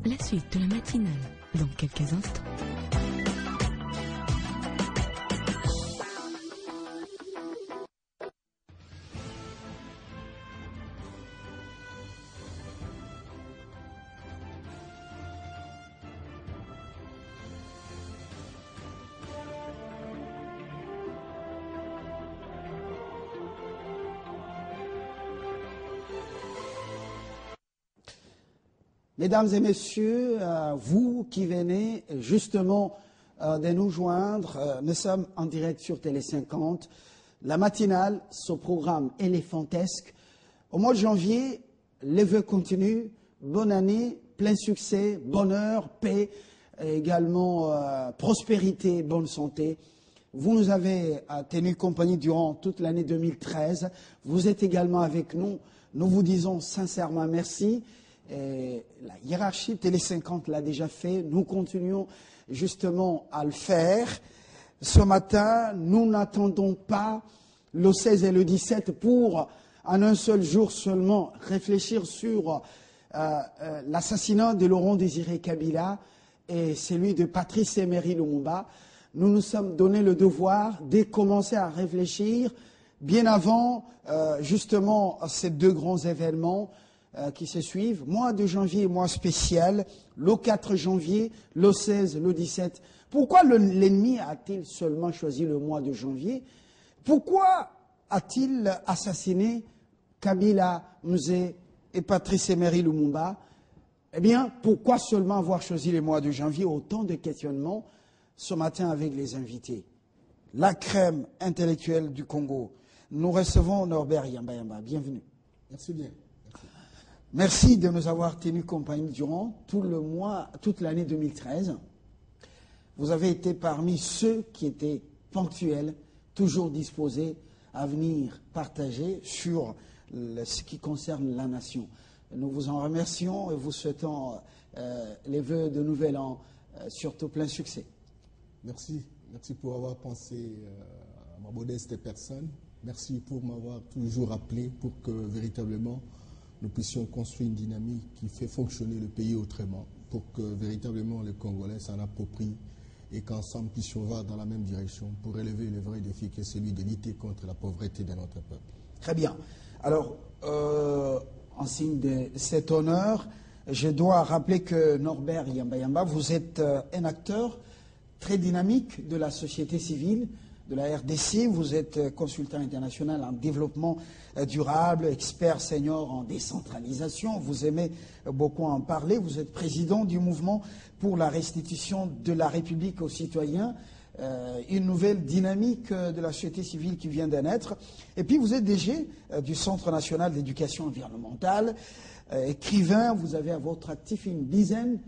La suite de la matinale, dans quelques instants. Mesdames et messieurs, vous qui venez justement de nous joindre, nous sommes en direct sur Télé 50. La matinale, ce programme éléphantesque. Au mois de janvier, les vœux continuent. Bonne année, plein succès, bonheur, paix, également prospérité, bonne santé. Vous nous avez tenu compagnie durant toute l'année 2013. Vous êtes également avec nous. Nous vous disons sincèrement merci. Et la hiérarchie Télé 50 l'a déjà fait, nous continuons justement à le faire. Ce matin, nous n'attendons pas le 16 et le 17 pour, en un seul jour seulement, réfléchir sur l'assassinat de Laurent Désiré Kabila et celui de Patrice Emery Lumumba. Nous nous sommes donné le devoir de commencer à réfléchir bien avant justement ces deux grands événements qui se suivent. Mois de janvier, mois spécial, le 4 janvier, le 16, le 17. Pourquoi l'ennemi a-t-il seulement choisi le mois de janvier? Pourquoi a-t-il assassiné Kabila, Mzee et Patrice Emery Lumumba? Eh bien, pourquoi seulement avoir choisi le mois de janvier? Autant de questionnements ce matin avec les invités. La crème intellectuelle du Congo. Nous recevons Norbert Yamba. Bienvenue. Merci bien. Merci de nous avoir tenu compagnie durant toute l'année 2013. Vous avez été parmi ceux qui étaient ponctuels, toujours disposés à venir partager sur ce qui concerne la nation. Nous vous en remercions et vous souhaitons les vœux de nouvel an, surtout plein succès. Merci. Merci pour avoir pensé à ma modeste personne. Merci pour m'avoir toujours appelé pour que véritablement nous puissions construire une dynamique qui fait fonctionner le pays autrement, pour que véritablement les Congolais s'en approprient et qu'ensemble puissions voir dans la même direction pour élever le vrai défi qui est celui de lutter contre la pauvreté de notre peuple. Très bien. Alors, en signe de cet honneur, je dois rappeler que Norbert Yamba, vous êtes un acteur très dynamique de la société civile, de la RDC, vous êtes consultant international en développement durable, expert senior en décentralisation, vous aimez beaucoup en parler, vous êtes président du mouvement pour la restitution de la République aux citoyens, une nouvelle dynamique de la société civile qui vient de naître, et puis vous êtes DG du Centre national d'éducation environnementale, écrivain, vous avez à votre actif une dizaine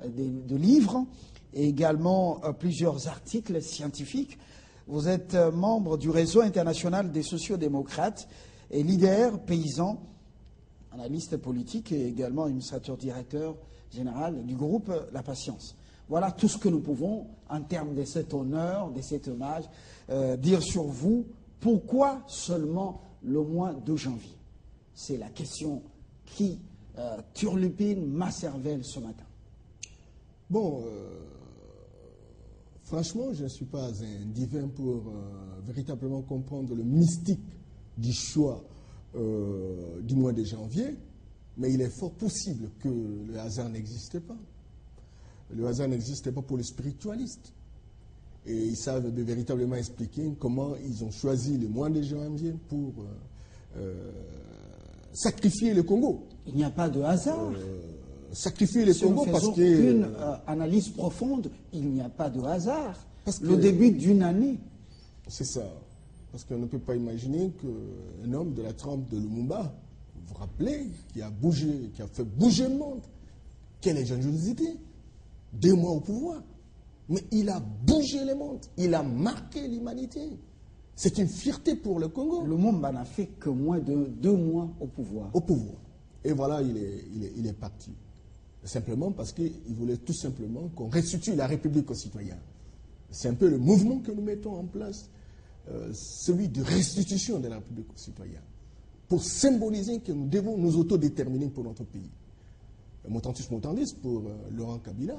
de livres, et également plusieurs articles scientifiques. Vous êtes membre du réseau international des sociodémocrates et leader paysan, analyste politique et également administrateur directeur général du groupe La Patience. Voilà tout ce que nous pouvons, en termes de cet honneur, de cet hommage, dire sur vous. Pourquoi seulement le mois de janvier? C'est la question qui turlupine ma cervelle ce matin. Bon, franchement, je ne suis pas un divin pour véritablement comprendre le mystique du choix du mois de janvier, mais il est fort possible que le hasard n'existe pas. Le hasard n'existe pas pour les spiritualistes. Et ils savent véritablement expliquer comment ils ont choisi le mois de janvier pour sacrifier le Congo. Il n'y a pas de hasard. Sacrifier le Congo parce que... une analyse profonde, il n'y a pas de hasard. Parce que le début d'une année. C'est ça. Parce qu'on ne peut pas imaginer qu'un homme de la trempe de Lumumba, vous vous rappelez, qui a bougé, qui a fait bouger le monde, quelle ingéniosité, 2 mois au pouvoir. Mais il a bougé le monde, il a marqué l'humanité. C'est une fierté pour le Congo. Lumumba n'a fait que moins de 2 mois au pouvoir. Au pouvoir. Et voilà, il est parti. Simplement parce qu'il voulait tout simplement qu'on restitue la République aux citoyens. C'est un peu le mouvement que nous mettons en place, celui de restitution de la République aux citoyens, pour symboliser que nous devons nous autodéterminer pour notre pays. mutandis mutandis pour Laurent Kabila,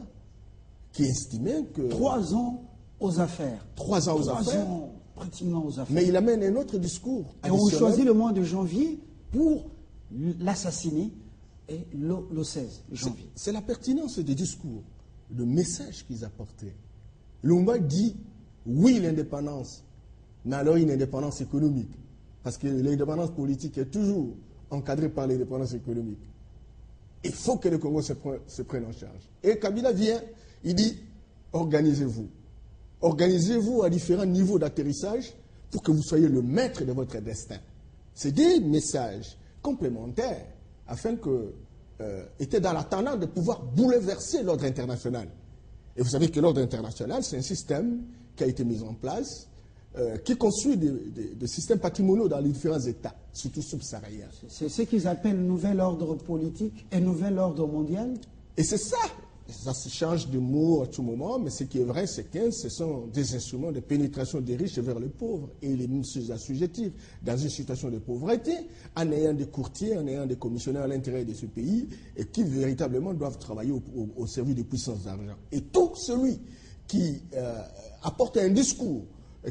qui estimait que... 3 ans aux affaires. 3 ans aux affaires. 3 ans pratiquement aux affaires. Mais il amène un autre discours. Et on choisit le mois de janvier pour l'assassiner, et le 16 janvier. C'est la pertinence des discours, le message qu'ils apportaient. Lumumba dit oui l'indépendance, mais alors une indépendance économique. Parce que l'indépendance politique est toujours encadrée par l'indépendance économique. Il faut que le Congo se prenne en charge. Et Kabila vient, il dit organisez-vous. Organisez-vous à différents niveaux d'atterrissage pour que vous soyez le maître de votre destin. C'est des messages complémentaires afin que était dans la tendance de pouvoir bouleverser l'ordre international. Et vous savez que l'ordre international, c'est un système qui a été mis en place, qui construit des systèmes patrimoniaux dans les différents États, surtout subsahariens. C'est ce qu'ils appellent nouvel ordre politique et nouvel ordre mondial. Et c'est ça. Ça se change de mots à tout moment, mais ce qui est vrai, c'est que ce sont des instruments de pénétration des riches vers les pauvres et les assujettir dans une situation de pauvreté en ayant des courtiers, en ayant des commissionnaires à l'intérieur de ce pays et qui véritablement doivent travailler au service des puissances d'argent. Et tout celui qui apporte un discours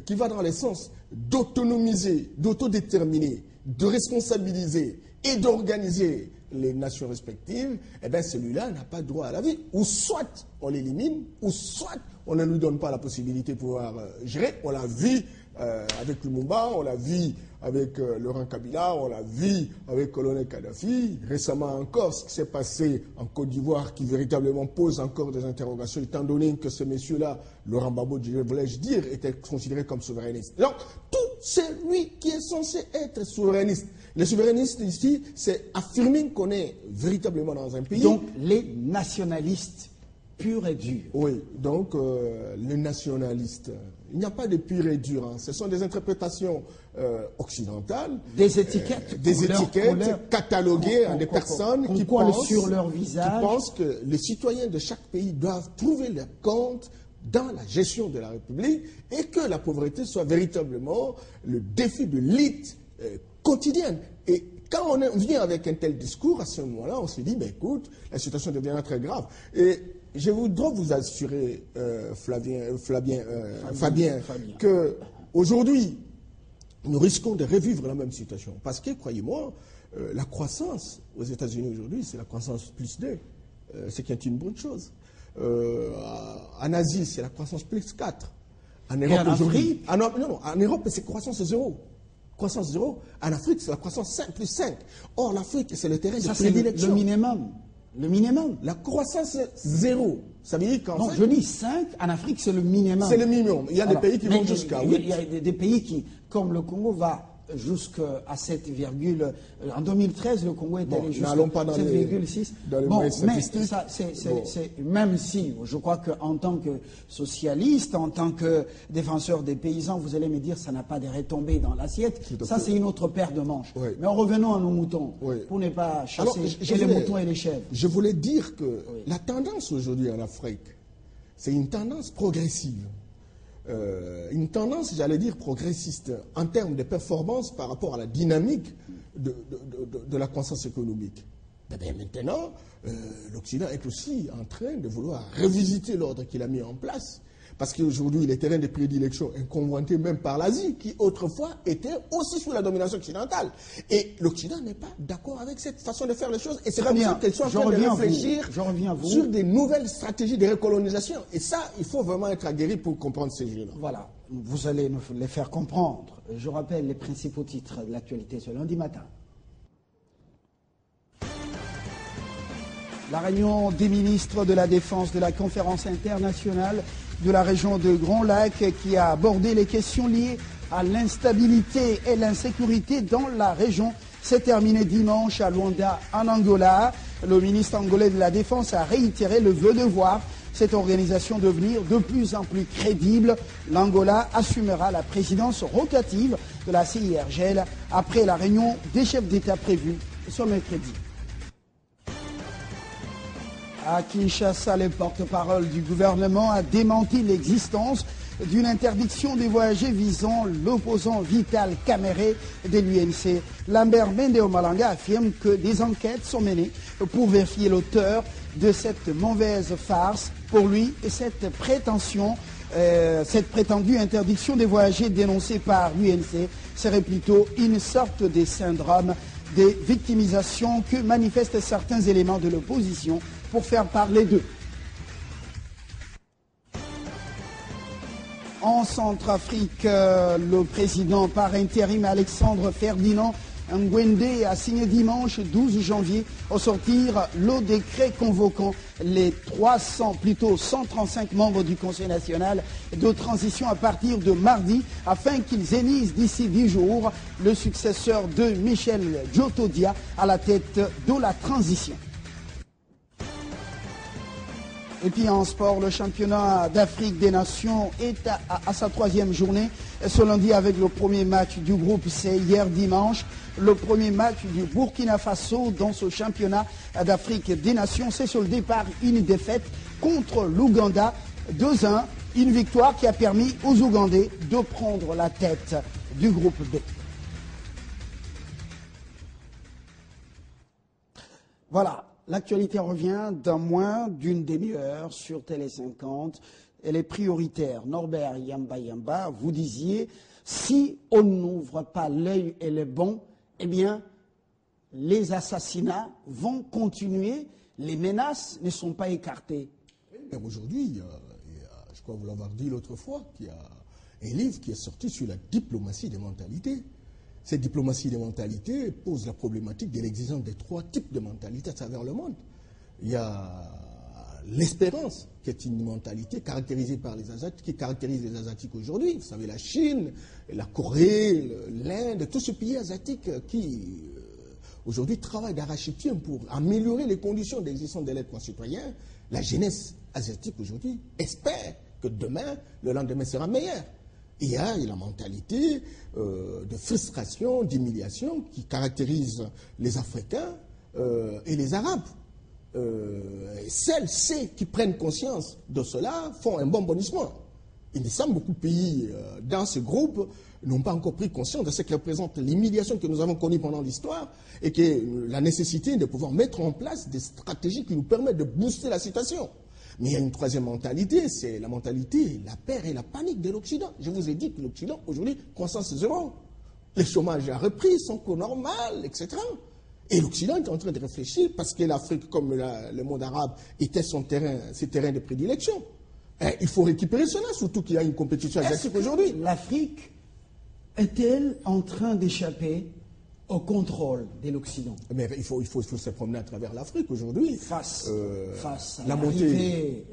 qui va dans le sens d'autonomiser, d'autodéterminer, de responsabiliser et d'organiser les nations respectives, eh bien celui-là n'a pas droit à la vie. Ou soit on l'élimine, ou soit on ne lui donne pas la possibilité de pouvoir gérer. On l'a vu avec Lumumba, on l'a vu avec Laurent Kabila, on l'a vu avec Colonel Kadhafi. Récemment encore, ce qui s'est passé en Côte d'Ivoire, qui véritablement pose encore des interrogations, étant donné que ce monsieur-là, Laurent Gbagbo, voulais-je dire, était considéré comme souverainiste. Donc, tout celui qui est censé être souverainiste. Les souverainistes ici, c'est affirmer qu'on est véritablement dans un pays. Donc, les nationalistes purs et durs. Oui, donc les nationalistes, il n'y a pas de pur et dur. Hein. Ce sont des interprétations occidentales. Des étiquettes. Cataloguées à des personnes qui pensent, sur leur visage. Qui pensent que les citoyens de chaque pays doivent trouver leur compte dans la gestion de la République et que la pauvreté soit véritablement le défi de l'élite quotidienne. Et quand on vient avec un tel discours, à ce moment-là, on se dit, ben écoute, la situation devient très grave. Et je voudrais vous assurer, Fabien, qu'aujourd'hui, nous risquons de revivre la même situation. Parce que, croyez-moi, la croissance aux États-Unis aujourd'hui, c'est la croissance plus 2, ce qui est une bonne chose. En Asie, c'est la croissance plus 4. En Europe aujourd'hui. En Europe, c'est croissance 0. Croissance 0. En Afrique, c'est la croissance 5 plus 5. Or, l'Afrique, c'est le terrain de prédilection. Le minimum. Le minimum. La croissance 0. Ça veut dire qu'en fait... Non, je dis 5. En Afrique, c'est le minimum. C'est le minimum. Il y a des pays qui vont jusqu'à 8. Il y a des pays qui, comme le Congo, va jusqu'à 7, en 2013, le Congo est allé jusqu'à 7,6. Bon, mais ça, même si, je crois qu'en tant que socialiste, en tant que défenseur des paysans, vous allez me dire ça n'a pas de retombées dans l'assiette. Ça, c'est une autre paire de manches. Oui. Mais revenons à nos moutons, pour ne pas chasser les moutons et les chèvres. Je voulais dire que la tendance aujourd'hui en Afrique, c'est une tendance progressive. Une tendance, j'allais dire, progressiste en termes de performance par rapport à la dynamique de la croissance économique. Eh bien, maintenant, l'Occident est aussi en train de vouloir revisiter l'ordre qu'il a mis en place. Parce qu'aujourd'hui, les terrains de prédilection sont convoités même par l'Asie, qui autrefois était aussi sous la domination occidentale. Et l'Occident n'est pas d'accord avec cette façon de faire les choses. Et c'est comme ça qu'elles sont en train de réfléchir sur des nouvelles stratégies de recolonisation. Et ça, il faut vraiment être aguerri pour comprendre ces jeux-là. Voilà, vous allez nous les faire comprendre. Je rappelle les principaux titres de l'actualité ce lundi matin. La réunion des ministres de la Défense de la conférence internationale de la région de Grand Lac qui a abordé les questions liées à l'instabilité et l'insécurité dans la région s'est terminée dimanche à Luanda, en Angola. Le ministre angolais de la Défense a réitéré le vœu de voir cette organisation devenir de plus en plus crédible. L'Angola assumera la présidence rotative de la CIRGL après la réunion des chefs d'État prévue ce mercredi. À Kinshasa, le porte-parole du gouvernement a démenti l'existence d'une interdiction de voyager visant l'opposant Vital Kamere de l'UNC. Lambert Mende Omalanga affirme que des enquêtes sont menées pour vérifier l'auteur de cette mauvaise farce. Pour lui, cette prétendue interdiction de voyager dénoncée par l'UNC serait plutôt une sorte de syndrome de victimisation que manifestent certains éléments de l'opposition pour faire parler d'eux. En Centrafrique, le président par intérim Alexandre Ferdinand Ngwende a signé dimanche 12 janvier au sortir le décret convoquant les 135 membres du Conseil national de transition à partir de mardi afin qu'ils élisent d'ici 10 jours le successeur de Michel Djotodia à la tête de la transition. Et puis en sport, le championnat d'Afrique des Nations est à sa 3e journée ce lundi avec le premier match du groupe C hier dimanche. Le premier match du Burkina Faso dans ce championnat d'Afrique des Nations s'est soldé par une défaite contre l'Ouganda 2-1. Une victoire qui a permis aux Ougandais de prendre la tête du groupe B. Voilà. L'actualité revient dans moins d'une demi-heure sur Télé 50. Elle est prioritaire. Norbert Yamba, vous disiez, si on n'ouvre pas l'œil et le bon, eh bien, les assassinats vont continuer. Les menaces ne sont pas écartées. Aujourd'hui, je crois vous l'avoir dit l'autre fois, qu'il y a un livre qui est sorti sur la diplomatie des mentalités. Cette diplomatie des mentalités pose la problématique de l'existence des 3 types de mentalités à travers le monde. Il y a l'espérance, qui est une mentalité caractérisée par les Asiatiques, qui caractérise les Asiatiques aujourd'hui. Vous savez, la Chine, la Corée, l'Inde, tous ces pays asiatiques qui, aujourd'hui, travaillent d'arrache-pied pour améliorer les conditions d'existence de leurs concitoyens. La jeunesse asiatique, aujourd'hui, espère que demain, le lendemain sera meilleur. Il y a la mentalité de frustration, d'humiliation qui caractérise les Africains et les Arabes. Ceux qui prennent conscience de cela font un bon bondissement. Il me semble que beaucoup de pays dans ce groupe n'ont pas encore pris conscience de ce que représente l'humiliation que nous avons connue pendant l'histoire et que la nécessité de pouvoir mettre en place des stratégies qui nous permettent de booster la situation. Mais il y a une 3e mentalité, c'est la mentalité, la peur et la panique de l'Occident. Je vous ai dit que l'Occident, aujourd'hui, croissance 0. Le chômage a repris son cours normal, etc. Et l'Occident est en train de réfléchir parce que l'Afrique, comme le monde arabe, était ses terrains de prédilection. Et il faut récupérer cela, surtout qu'il y a une compétition asiatique aujourd'hui. L'Afrique est-elle en train d'échapper au contrôle de l'Occident? Mais il faut se promener à travers l'Afrique aujourd'hui. Face à l'arrivée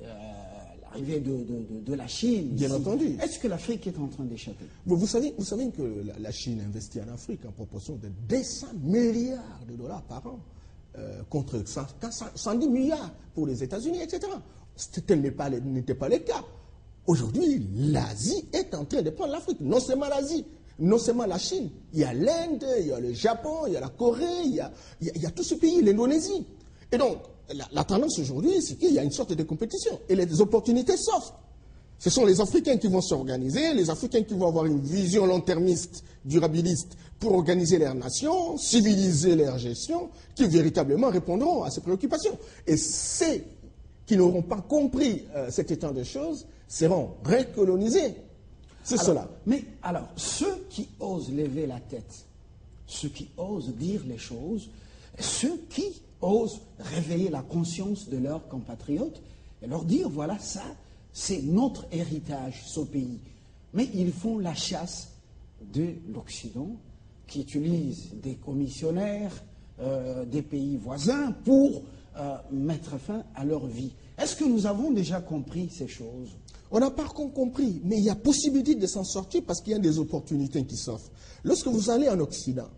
de la Chine. Bien entendu. Est-ce que l'Afrique est en train d'échapper? Vous savez que la Chine investit en Afrique en proportion de 200 milliards de dollars par an, contre 110 milliards pour les États-Unis, etc. Tel n'était pas le cas. Aujourd'hui, l'Asie est en train de prendre l'Afrique. Non seulement l'Asie, non seulement la Chine, il y a l'Inde, il y a le Japon, il y a la Corée, il y a tous ces pays, l'Indonésie. Et donc, la tendance aujourd'hui, c'est qu'il y a une sorte de compétition. Et les opportunités s'offrent. Ce sont les Africains qui vont s'organiser, les Africains qui vont avoir une vision long-termiste, durabiliste, pour organiser leur nation, civiliser leur gestion, qui véritablement répondront à ces préoccupations. Et ceux qui n'auront pas compris cet état de choses seront recolonisés. C'est cela. Mais alors, ceux qui osent lever la tête, ceux qui osent dire les choses, ceux qui osent réveiller la conscience de leurs compatriotes et leur dire, voilà, ça, c'est notre héritage, ce pays. Mais ils font la chasse de l'Occident, qui utilise des commissionnaires des pays voisins pour mettre fin à leur vie. Est-ce que nous avons déjà compris ces choses? On n'a pas encore compris, mais il y a possibilité de s'en sortir parce qu'il y a des opportunités qui s'offrent. Lorsque vous allez en Occident,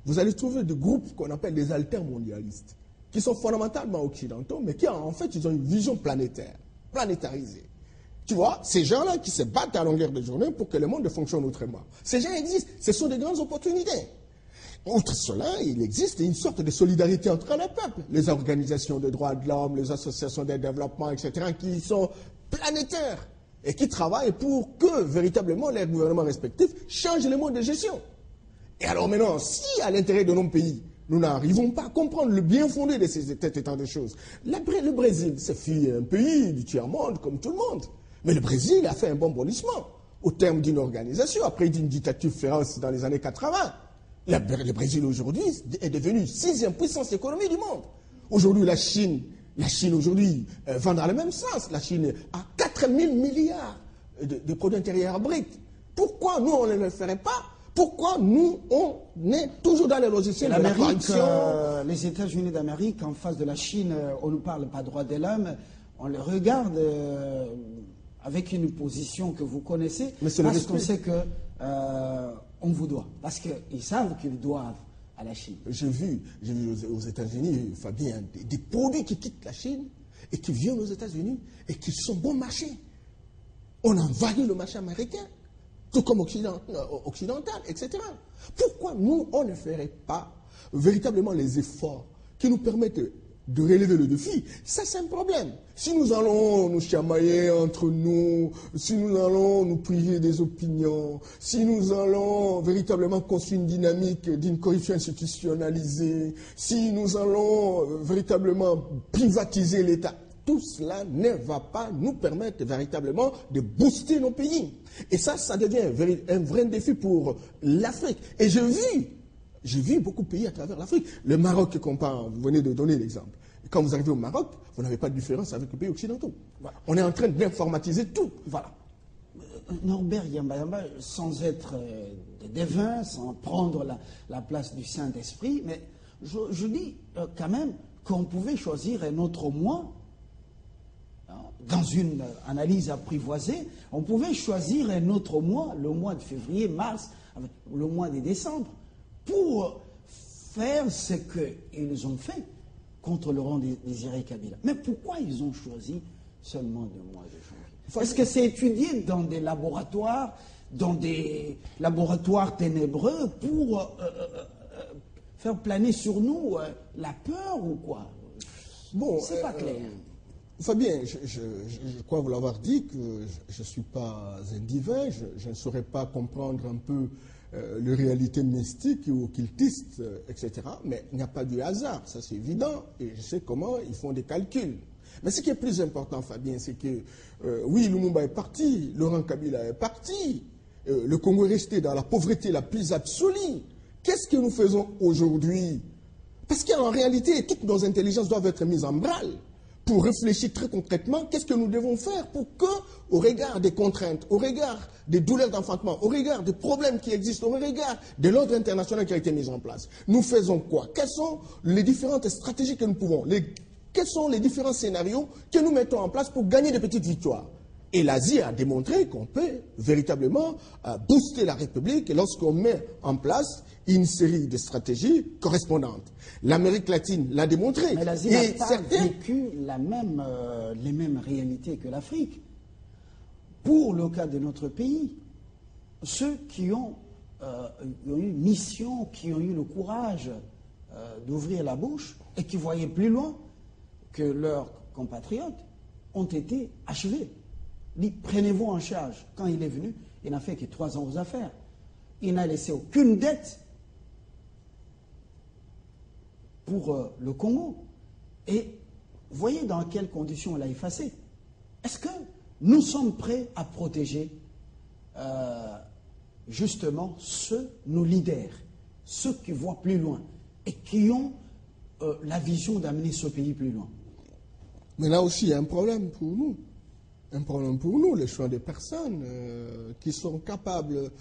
vous allez trouver des groupes qu'on appelle des altermondialistes, qui sont fondamentalement occidentaux, mais qui en fait, ils ont une vision planétaire, planétarisée. Tu vois, ces gens-là qui se battent à longueur de journée pour que le monde fonctionne autrement. Ces gens existent, ce sont des grandes opportunités. Outre cela, il existe une sorte de solidarité entre les peuples. Les organisations de droits de l'homme, les associations de développement, etc., qui sont planétaires. et qui travaillent pour que véritablement les gouvernements respectifs changent les modes de gestion. Et alors maintenant, si à l'intérieur de nos pays, nous n'arrivons pas à comprendre le bien fondé de cet état de choses, le Brésil, c'est un pays du tiers-monde comme tout le monde. Mais le Brésil a fait un bon bondissement au terme d'une organisation, après d'une dictature féroce dans les années 80. Le Brésil aujourd'hui est devenu 6e puissance économique du monde. Aujourd'hui, la Chine aujourd'hui va dans le même sens. La Chine a 4 000 milliards de produits intérieurs bruts. Pourquoi nous, on ne le ferait pas? Pourquoi nous, on est toujours dans les logiciels de la corruption? Les États-Unis d'Amérique, en face de la Chine, on ne parle pas droit de l'homme, on les regarde avec une position que vous connaissez, parce qu'on sait que on vous doit, parce qu'ils savent qu'ils doivent à la Chine. J'ai vu aux États-Unis, Fabien, des produits qui quittent la Chine et qui viennent aux États-Unis et qui sont bon marché. On envahit le marché américain, tout comme occidental, etc. Pourquoi nous, on ne ferait pas véritablement les efforts qui nous permettent de relever le défi? Ça, c'est un problème. Si nous allons nous chamailler entre nous, si nous allons nous priver des opinions, si nous allons véritablement construire une dynamique d'une corruption institutionnalisée, si nous allons véritablement privatiser l'État, tout cela ne va pas nous permettre véritablement de booster nos pays. Et ça devient un vrai défi pour l'Afrique. Et j'ai vu beaucoup de pays à travers l'Afrique. Le Maroc, vous venez de donner l'exemple. Quand vous arrivez au Maroc, vous n'avez pas de différence avec les pays occidentaux. Voilà. On est en train d'informatiser tout. Voilà. Norbert Yamba, sans être devin, sans prendre la place du Saint-Esprit, mais je dis quand même qu'on pouvait choisir un autre mois. Dans une analyse apprivoisée, on pouvait choisir un autre mois, le mois de février, mars, le mois de décembre, pour faire ce qu'ils ont fait contre Laurent Désiré Kabila. Mais pourquoi ils ont choisi seulement le mois de janvier? Est-ce que c'est étudié dans des laboratoires ténébreux pour faire planer sur nous la peur ou quoi? Bon, c'est pas clair. Fabien, je crois vous l'avoir dit que je ne suis pas un divin, je ne saurais pas comprendre un peu les réalités mystiques ou occultistes, etc. Mais il n'y a pas de hasard, ça c'est évident, et je sais comment ils font des calculs. Mais ce qui est plus important, Fabien, c'est que, oui, Lumumba est parti, Laurent Kabila est parti, le Congo est resté dans la pauvreté la plus absolue. Qu'est-ce que nous faisons aujourd'hui? Parce qu'en réalité, toutes nos intelligences doivent être mises en branle pour réfléchir très concrètement, qu'est-ce que nous devons faire pour que, au regard des contraintes, au regard des douleurs d'enfantement, au regard des problèmes qui existent, au regard de l'ordre international qui a été mis en place, nous faisons quoi? Quelles sont les différentes stratégies que nous pouvons, quels sont les différents scénarios que nous mettons en place pour gagner des petites victoires? Et l'Asie a démontré qu'on peut véritablement booster la République lorsqu'on met en place une série de stratégies correspondantes. L'Amérique latine l'a démontré. Mais l'Asie n'a pas vécu les mêmes réalités que l'Afrique. Pour le cas de notre pays, ceux qui ont eu une mission, qui ont eu le courage d'ouvrir la bouche et qui voyaient plus loin que leurs compatriotes, ont été achevés. Dit, prenez-vous en charge. Quand il est venu, il n'a fait que 3 ans aux affaires. Il n'a laissé aucune dette pour le Congo. Et voyez dans quelles conditions il a effacé. Est-ce que nous sommes prêts à protéger justement nos leaders, ceux qui voient plus loin et qui ont la vision d'amener ce pays plus loin? Mais là aussi, il y a un problème pour nous. Un problème pour nous, le choix des personnes qui sont capables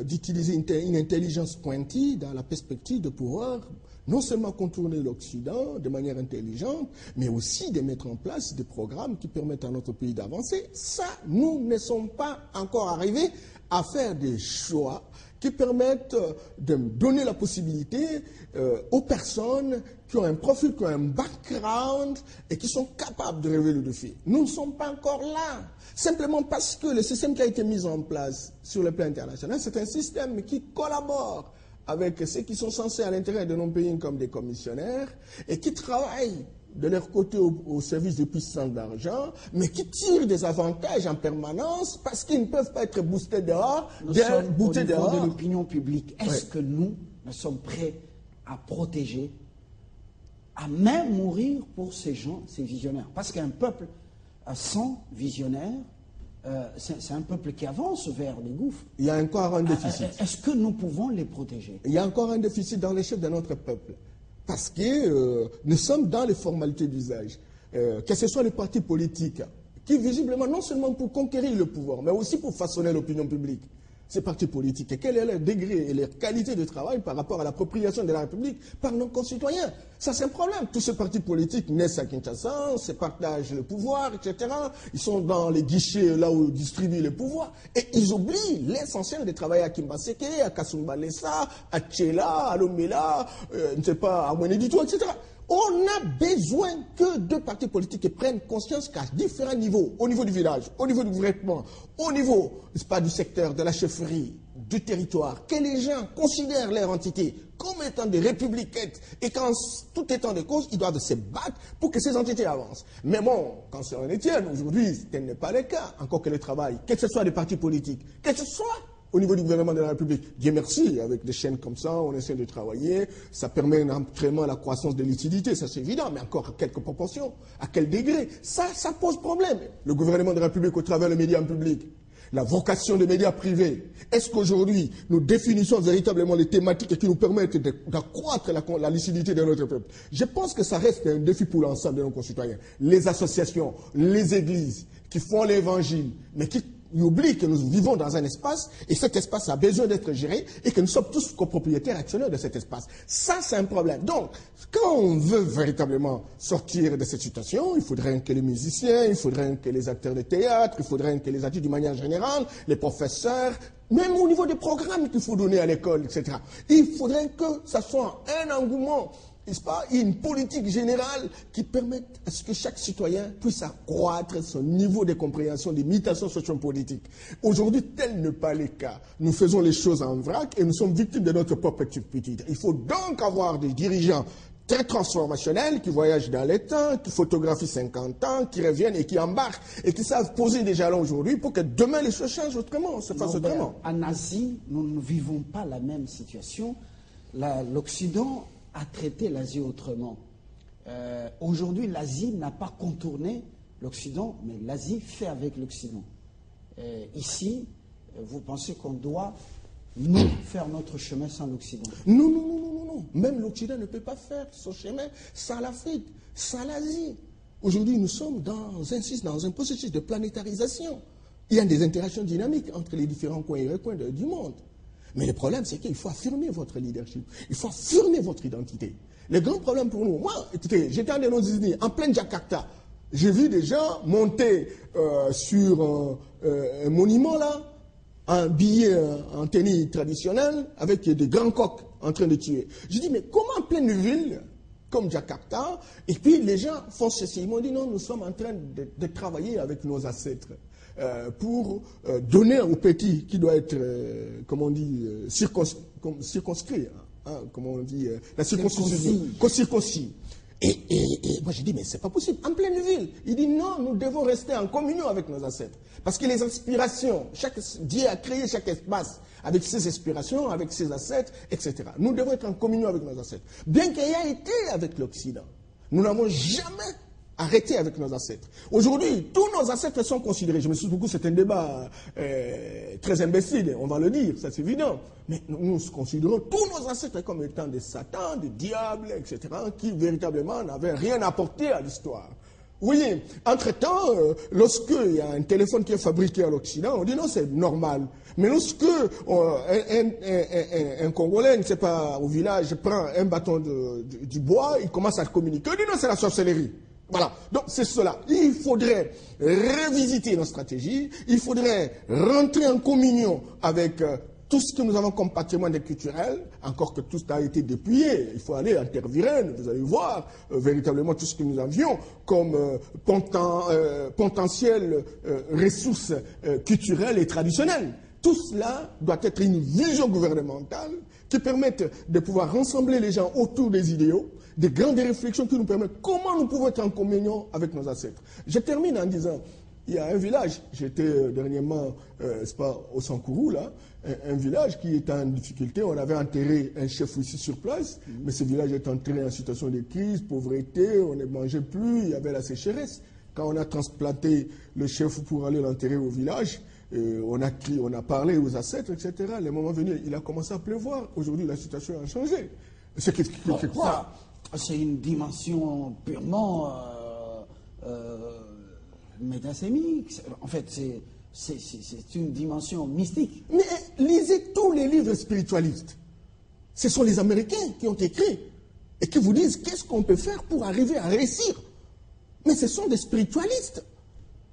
d'utiliser une intelligence pointue dans la perspective de pouvoir non seulement contourner l'Occident de manière intelligente, mais aussi de mettre en place des programmes qui permettent à notre pays d'avancer. Ça, nous ne sommes pas encore arrivés à faire des choix qui permettent de donner la possibilité aux personnes qui ont un profil, qui ont un background et qui sont capables de relever le défi. Nous ne sommes pas encore là. Simplement parce que le système qui a été mis en place sur le plan international, c'est un système qui collabore avec ceux qui sont censés à l'intérieur de nos pays comme des commissionnaires et qui travaillent de leur côté au service des puissants d'argent, mais qui tirent des avantages en permanence parce qu'ils ne peuvent pas être boostés dehors, boutés dehors. De l'opinion publique, est-ce que nous sommes prêts à protéger, à même mourir pour ces gens, ces visionnaires? Parce qu'un peuple sans visionnaire, c'est un peuple qui avance vers les gouffres. Il y a encore un déficit. Est-ce que nous pouvons les protéger? Il y a encore un déficit dans les chefs de notre peuple. Parce que nous sommes dans les formalités d'usage. Que ce soit les partis politiques, qui visiblement, non seulement pour conquérir le pouvoir, mais aussi pour façonner l'opinion publique, ces partis politiques, et quel est leur degré et leur qualité de travail par rapport à l'appropriation de la République par nos concitoyens. Ça, c'est un problème. Tous ces partis politiques naissent à Kinshasa, se partagent le pouvoir, etc. Ils sont dans les guichets là où ils distribuent le pouvoir. Et ils oublient l'essentiel de travailler à Kimbaseke, à Kasumbalesa, à Tchela, à Lomela, ne sais pas, à Mweneditou, etc. On a besoin que deux partis politiques prennent conscience qu'à différents niveaux, au niveau du village, au niveau du gouvernement, au niveau, n'est-ce pas, du secteur, de la chefferie, du territoire, que les gens considèrent leur entité comme étant des républicaines et qu'en tout étant de cause, ils doivent se battre pour que ces entités avancent. Mais bon, quand c'est en Étienne, aujourd'hui, tel n'est pas le cas, encore que le travail, que ce soit des partis politiques, que ce soit au niveau du gouvernement de la République. Dieu merci, avec des chaînes comme ça, on essaie de travailler, ça permet un entraînement à la croissance de l'utilité, ça c'est évident, mais encore à quelques proportions, à quel degré? Ça pose problème. Le gouvernement de la République au travers des médias publics, la vocation des médias privés. Est-ce qu'aujourd'hui, nous définissons véritablement les thématiques qui nous permettent d'accroître la lucidité de notre peuple? Je pense que ça reste un défi pour l'ensemble de nos concitoyens. Les associations, les églises qui font l'évangile, mais qui oublie que nous vivons dans un espace et cet espace a besoin d'être géré et que nous sommes tous copropriétaires actionnaires de cet espace. Ça, c'est un problème. Donc, quand on veut véritablement sortir de cette situation, il faudrait que les musiciens, il faudrait que les acteurs de théâtre, il faudrait que les adultes d'une manière générale, les professeurs, même au niveau des programmes qu'il faut donner à l'école, etc. Il faudrait que ça soit un engouement, n'est-ce pas, une politique générale qui permette à ce que chaque citoyen puisse accroître son niveau de compréhension des mutations sociopolitiques. Aujourd'hui, tel n'est pas le cas. Nous faisons les choses en vrac et nous sommes victimes de notre propre turpitude. Il faut donc avoir des dirigeants très transformationnels qui voyagent dans les temps, qui photographient 50 ans, qui reviennent et qui embarquent et qui savent poser des jalons aujourd'hui pour que demain les choses changent autrement, se fassent autrement. En Asie, nous ne vivons pas la même situation. L'Occident a traité l'Asie autrement. Aujourd'hui, l'Asie n'a pas contourné l'Occident, mais l'Asie fait avec l'Occident. Ici, vous pensez qu'on doit, nous, faire notre chemin sans l'Occident? Non, non, non, non, non. Même l'Occident ne peut pas faire son chemin sans l'Afrique, sans l'Asie. Aujourd'hui, nous sommes dans un processus de planétarisation. Il y a des interactions dynamiques entre les différents coins et recoins du monde. Mais le problème, c'est qu'il faut affirmer votre leadership. Il faut affirmer votre identité. Le grand problème pour nous, moi, écoutez, j'étais en Indonésie, en pleine Jakarta. J'ai vu des gens monter sur un monument là, habillés en tenue traditionnelle, avec des grands coqs en train de tuer. Je dis, mais comment en pleine ville, comme Jakarta, et puis les gens font ceci? Ils m'ont dit, non, nous sommes en train de travailler avec nos ancêtres. Pour donner aux petits qui doit être, comment on dit, circonscrit, hein, comment on dit, la circoncision, circoncis. Et moi j'ai dit, mais c'est pas possible, en pleine ville. Il dit, non, nous devons rester en communion avec nos ancêtres. Parce que les inspirations, Dieu a créé chaque espace avec ses inspirations, avec ses ancêtres, etc. Nous devons être en communion avec nos ancêtres. Bien qu'il y ait été avec l'Occident, nous n'avons jamais arrêter avec nos ancêtres. Aujourd'hui, tous nos ancêtres sont considérés. Je me suis beaucoup, c'est un débat très imbécile, on va le dire, ça c'est évident. Mais nous considérons tous nos ancêtres comme étant des satans, des diables, etc., qui véritablement n'avaient rien apporté à l'histoire. Oui, entre-temps, lorsqu'il y a un téléphone qui est fabriqué à l'Occident, on dit non, c'est normal. Mais lorsque un Congolais, ne sait pas, au village, prend un bâton du bois, il commence à communiquer, on dit non, c'est la sorcellerie. Voilà, donc c'est cela. Il faudrait revisiter nos stratégies, il faudrait rentrer en communion avec tout ce que nous avons comme patrimoine culturel, encore que tout a été dépouillé. Il faut aller à Tervuren, vous allez voir véritablement tout ce que nous avions comme potentielles ressources culturelles et traditionnelles. Tout cela doit être une vision gouvernementale qui permette de pouvoir rassembler les gens autour des idéaux, des grandes réflexions qui nous permettent comment nous pouvons être en communion avec nos ancêtres. Je termine en disant, il y a un village, j'étais dernièrement au Sankourou, là, un village qui était en difficulté. On avait enterré un chef ici sur place, mais ce village est entré en situation de crise, pauvreté, on ne mangeait plus, il y avait la sécheresse. Quand on a transplanté le chef pour aller l'enterrer au village, on a parlé aux ancêtres, etc. Le moment venu, il a commencé à pleuvoir. Aujourd'hui, la situation a changé. C'est quoi? C'est une dimension purement métasémique. En fait, c'est une dimension mystique. Mais lisez tous les livres spiritualistes. Ce sont les Américains qui ont écrit et qui vous disent qu'est-ce qu'on peut faire pour arriver à réussir. Mais ce sont des spiritualistes.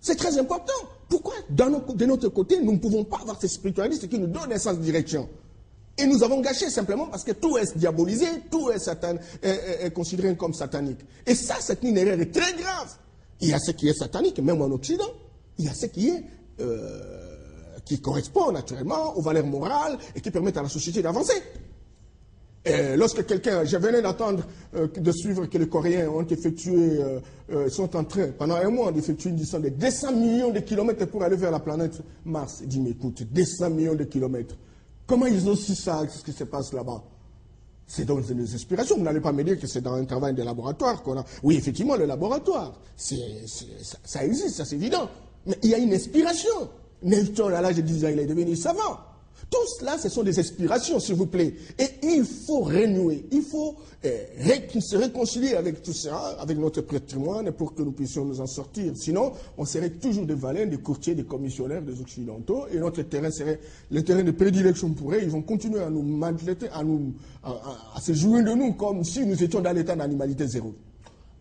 C'est très important. Pourquoi, de notre côté, nous ne pouvons pas avoir ces spiritualistes qui nous donnent un sens de direction? Et nous avons gâché simplement parce que tout est diabolisé, tout est considéré comme satanique. Et ça, c'est une erreur très grave. Il y a ce qui est satanique, même en Occident. Il y a ce qui correspond naturellement aux valeurs morales et qui permettent à la société d'avancer. Lorsque je venais d'entendre de suivre que les Coréens ont effectué, sont en train, pendant un mois, d'effectuer une distance de 200 millions de kilomètres pour aller vers la planète Mars. Il dit, mais écoute, 200 millions de kilomètres. Comment ils ont su ça, ce qui se passe là-bas? C'est dans des inspirations. Vous n'allez pas me dire que c'est dans un travail de laboratoire qu'on a. Oui, effectivement, le laboratoire, ça existe, ça c'est évident. Mais il y a une inspiration. Newton, à l'âge de 10 ans, il est devenu savant. Tout cela, ce sont des inspirations, s'il vous plaît. Et il faut renouer, il faut se réconcilier avec tout ça, avec notre patrimoine, pour que nous puissions nous en sortir. Sinon, on serait toujours des valets, des courtiers, des commissionnaires, des occidentaux, et notre terrain serait le terrain de prédilection pour eux. Ils vont continuer à nous maltraiter, à se jouer de nous, comme si nous étions dans l'état d'animalité zéro.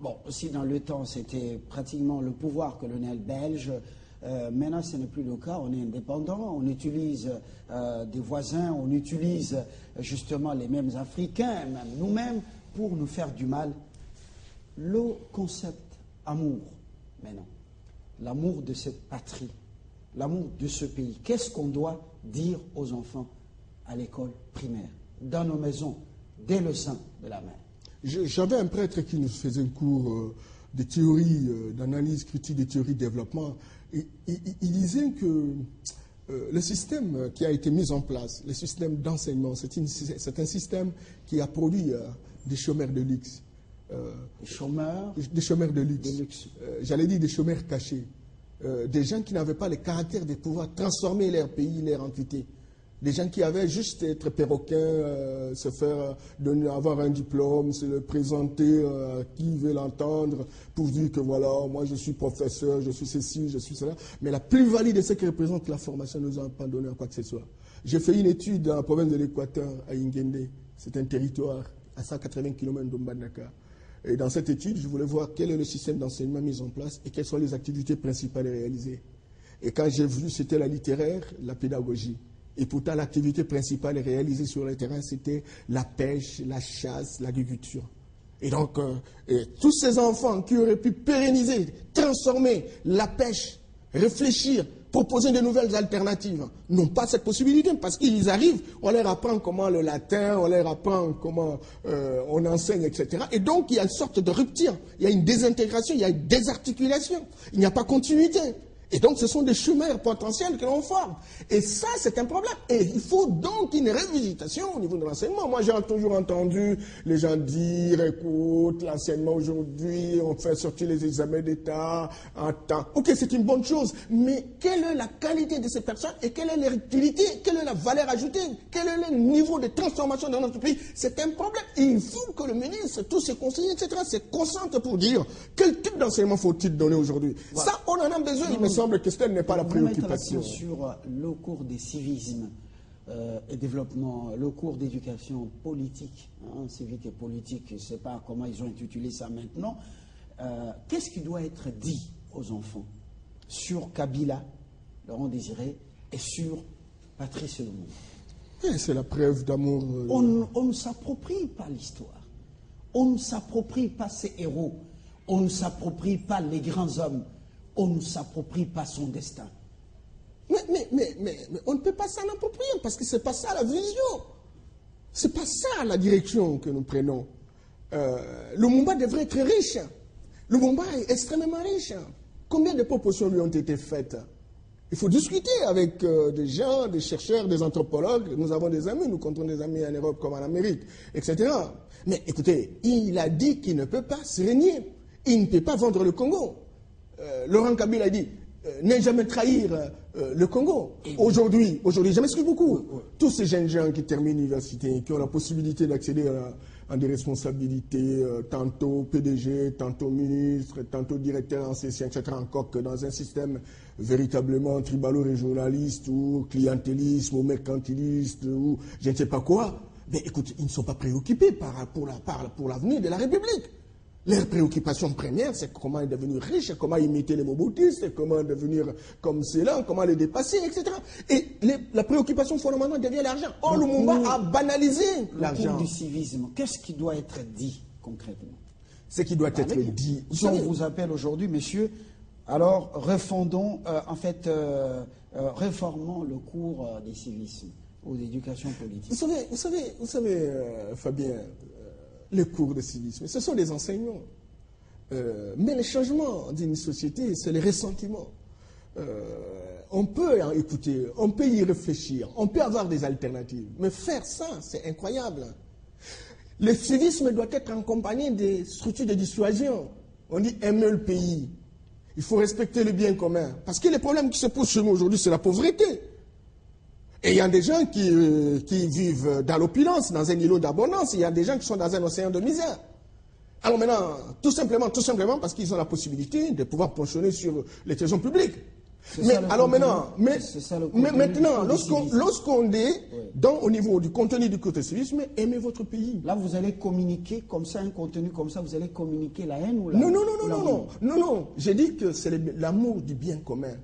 Bon, aussi dans le temps, c'était pratiquement le pouvoir colonial belge. Maintenant, ce n'est plus le cas. On est indépendant, on utilise des voisins, on utilise justement les mêmes Africains, même nous-mêmes, pour nous faire du mal. Le concept amour, maintenant, l'amour de cette patrie, l'amour de ce pays, qu'est-ce qu'on doit dire aux enfants à l'école primaire, dans nos maisons, dès le sein de la mère? J'avais un prêtre qui nous faisait un cours de théorie, d'analyse critique des théories de développement. Il disait que le système qui a été mis en place, le système d'enseignement, c'est un système qui a produit des chômeurs de luxe. Des chômeurs de luxe. J'allais dire des chômeurs cachés. Des gens qui n'avaient pas le caractère de pouvoir transformer leur pays, leur entité. Des gens qui avaient juste être perroquins, se faire avoir un diplôme, se le présenter à qui veut l'entendre pour dire que voilà, moi je suis professeur, je suis ceci, je suis cela. Mais la plus-value de ce que représente la formation ne nous a pas donné à quoi que ce soit. J'ai fait une étude dans la province de l'Équateur, à Ingende. C'est un territoire à 180 km de Mbandaka. Et dans cette étude, je voulais voir quel est le système d'enseignement mis en place et quelles sont les activités principales réalisées. Et quand j'ai vu, c'était la littéraire, la pédagogie. Et pourtant, l'activité principale réalisée sur le terrain, c'était la pêche, la chasse, l'agriculture. Et donc, tous ces enfants qui auraient pu pérenniser, transformer la pêche, réfléchir, proposer de nouvelles alternatives, n'ont pas cette possibilité parce qu'ils arrivent, on leur apprend comment le latin, on leur apprend comment on enseigne, etc. Et donc, il y a une sorte de rupture, il y a une désintégration, il y a une désarticulation, il n'y a pas continuité. Et donc, ce sont des chômeurs potentiels que l'on forme. Et ça, c'est un problème. Et il faut donc une révisitation au niveau de l'enseignement. Moi, j'ai toujours entendu les gens dire, écoute, l'enseignement aujourd'hui, on fait sortir les examens d'État en temps. Ok, c'est une bonne chose. Mais quelle est la qualité de ces personnes et quelle est leur utilité? Quelle est la valeur ajoutée? Quel est le niveau de transformation dans notre pays? C'est un problème. Et il faut que le ministre, tous ses conseillers, etc., se concentrent pour dire quel type d'enseignement faut-il donner aujourd'hui. Voilà. Ça, on en a besoin, il me semble que ce n'est pas la préoccupation. Sur le cours des civismes et développement, le cours d'éducation politique, civique et politique, je ne sais pas comment ils ont intitulé ça maintenant. Qu'est-ce qui doit être dit aux enfants sur Kabila, Laurent Désiré, et sur Patrice Lumumba? C'est la preuve d'amour. On ne s'approprie pas l'histoire. On ne s'approprie pas ses héros. On ne s'approprie pas les grands hommes. On ne s'approprie pas son destin. Mais on ne peut pas s'en approprier parce que ce n'est pas ça la vision. Ce n'est pas ça la direction que nous prenons. Lumumba devrait être riche. Lumumba est extrêmement riche. Combien de propositions lui ont été faites? Il faut discuter avec des gens, des chercheurs, des anthropologues. Nous avons des amis, nous comptons des amis en Europe comme en Amérique, etc. Mais écoutez, il a dit qu'il ne peut pas se régner. Il ne peut pas vendre le Congo. Laurent Kabila a dit ne jamais trahir le Congo. Aujourd'hui, je m'excuse beaucoup. Tous ces jeunes gens qui terminent l'université, qui ont la possibilité d'accéder à des responsabilités, tantôt PDG, tantôt ministre, tantôt directeur en session, etc., encore que dans un système véritablement tribalo-régionaliste ou clientélisme ou mercantiliste ou je ne sais pas quoi, mais écoute, ils ne sont pas préoccupés pour l'avenir de la République. Leur préoccupation première, c'est comment devenir riche, comment imiter les Mobutistes, comment devenir comme cela, comment les dépasser, etc. Et la préoccupation fondamentale devient l'argent. Or, Lumumba a banalisé l'argent. Le cours du civisme, qu'est-ce qui doit être dit concrètement? Ce qui doit être dit. Si on vous appelle aujourd'hui, messieurs, alors refondons, réformons le cours du civisme ou d'éducation politique. Vous savez, Fabien, les cours de civisme, ce sont des enseignements. Mais le changement d'une société, c'est le ressentiment. On peut écouter, on peut y réfléchir, on peut avoir des alternatives. Mais faire ça, c'est incroyable. Le civisme doit être accompagné des structures de dissuasion. On dit aimer le pays. Il faut respecter le bien commun. Parce que les problèmes qui se posent chez nous aujourd'hui, c'est la pauvreté. Et il y a des gens qui vivent dans l'opulence, dans un îlot d'abondance. Il y a des gens qui sont dans un océan de misère. Alors maintenant, tout simplement parce qu'ils ont la possibilité de pouvoir pensionner sur les trésors publics. Mais maintenant, lorsqu'on dit, au niveau du contenu du côté civisme, aimez votre pays. Là, vous allez communiquer comme ça, un contenu comme ça, vous allez communiquer la haine ou la... Non. J'ai dit que c'est l'amour du bien commun.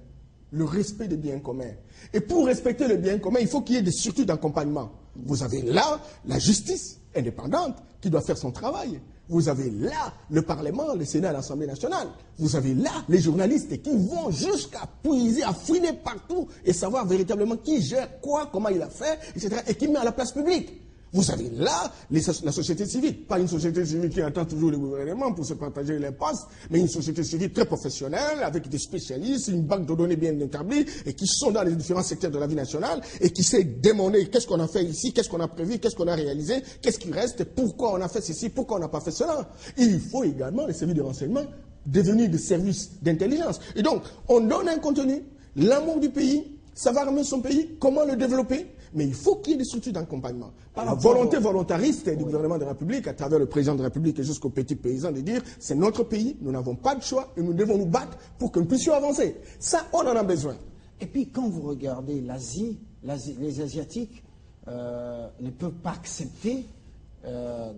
Le respect des biens communs. Et pour respecter le bien commun, il faut qu'il y ait des structures d'accompagnement. Vous avez là la justice indépendante qui doit faire son travail. Vous avez là le Parlement, le Sénat, l'Assemblée nationale. Vous avez là les journalistes qui vont jusqu'à puiser, à fouiner partout et savoir véritablement qui gère quoi, comment il a fait, etc. et qui met à la place publique. Vous avez là la société civile. Pas une société civile qui attend toujours le gouvernement pour se partager les postes, mais une société civile très professionnelle, avec des spécialistes, une banque de données bien établie, et qui sont dans les différents secteurs de la vie nationale, et qui sait demander qu'est-ce qu'on a fait ici, qu'est-ce qu'on a prévu, qu'est-ce qu'on a réalisé, qu'est-ce qui reste, pourquoi on a fait ceci, pourquoi on n'a pas fait cela. Et il faut également les services de renseignement devenir des services d'intelligence. Et donc, on donne un contenu, l'amour du pays, savoir aimer son pays, comment le développer. Mais il faut qu'il y ait des structures d'accompagnement. La volonté volontariste du gouvernement de la République, à travers le président de la République et jusqu'aux petits paysans, de dire c'est notre pays, nous n'avons pas de choix et nous devons nous battre pour que nous puissions avancer. Ça, on en a besoin. Et puis quand vous regardez l'Asie, les Asiatiques ne peuvent pas accepter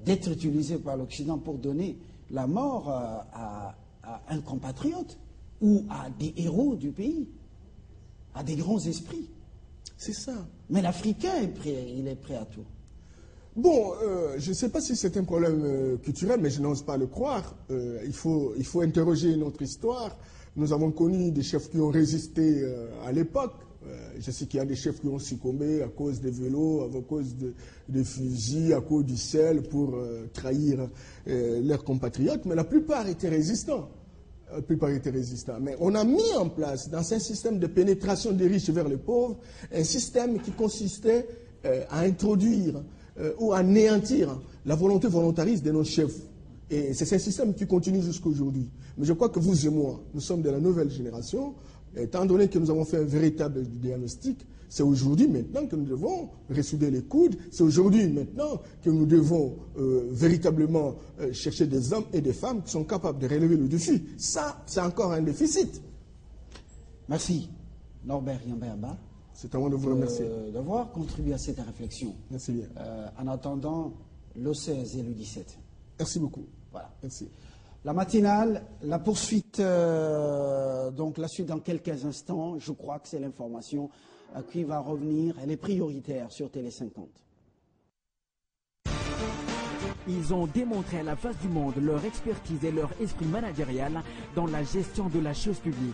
d'être utilisés par l'Occident pour donner la mort à un compatriote ou à des héros du pays, à des grands esprits. C'est ça. Mais l'Africain il est prêt à tout. Bon, je ne sais pas si c'est un problème culturel, mais je n'ose pas le croire. Il faut interroger notre histoire. Nous avons connu des chefs qui ont résisté à l'époque. Je sais qu'il y a des chefs qui ont succombé à cause des vélos, à cause des fusils, à cause du sel pour trahir leurs compatriotes, mais la plupart étaient résistants. Mais on a mis en place, dans un système de pénétration des riches vers les pauvres, un système qui consistait à introduire ou à anéantir la volonté volontariste de nos chefs. Et c'est un système qui continue jusqu'à aujourd'hui. Mais je crois que vous et moi, nous sommes de la nouvelle génération. Étant donné que nous avons fait un véritable diagnostic, c'est aujourd'hui maintenant que nous devons ressouder les coudes, c'est aujourd'hui maintenant que nous devons véritablement chercher des hommes et des femmes qui sont capables de relever le défi. Ça, c'est encore un déficit. Merci, Norbert Yambéamba. C'est à moi de vous remercier. D'avoir contribué à cette réflexion. Merci bien. En attendant le 16 et le 17. Merci beaucoup. Voilà. Merci. La matinale, la poursuite, donc la suite dans quelques instants. Je crois que c'est l'information qui va revenir. Elle est prioritaire sur Télé 50. Ils ont démontré à la face du monde leur expertise et leur esprit managérial dans la gestion de la chose publique.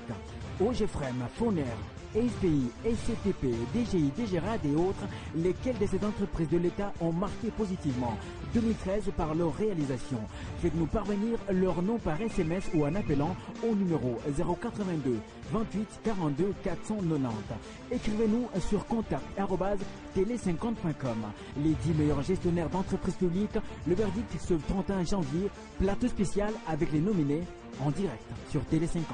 OGFREM, FONER, SPI, SCTP, DGI, DGRAD et autres, lesquelles de ces entreprises de l'État ont marqué positivement 2013 par leur réalisation. Faites-nous parvenir leur nom par SMS ou en appelant au numéro 082 28 42 490. Écrivez-nous sur contact@télé50.com. Les 10 meilleurs gestionnaires d'entreprises publiques, le verdict ce 31 janvier, plateau spécial avec les nominés en direct sur Télé 50.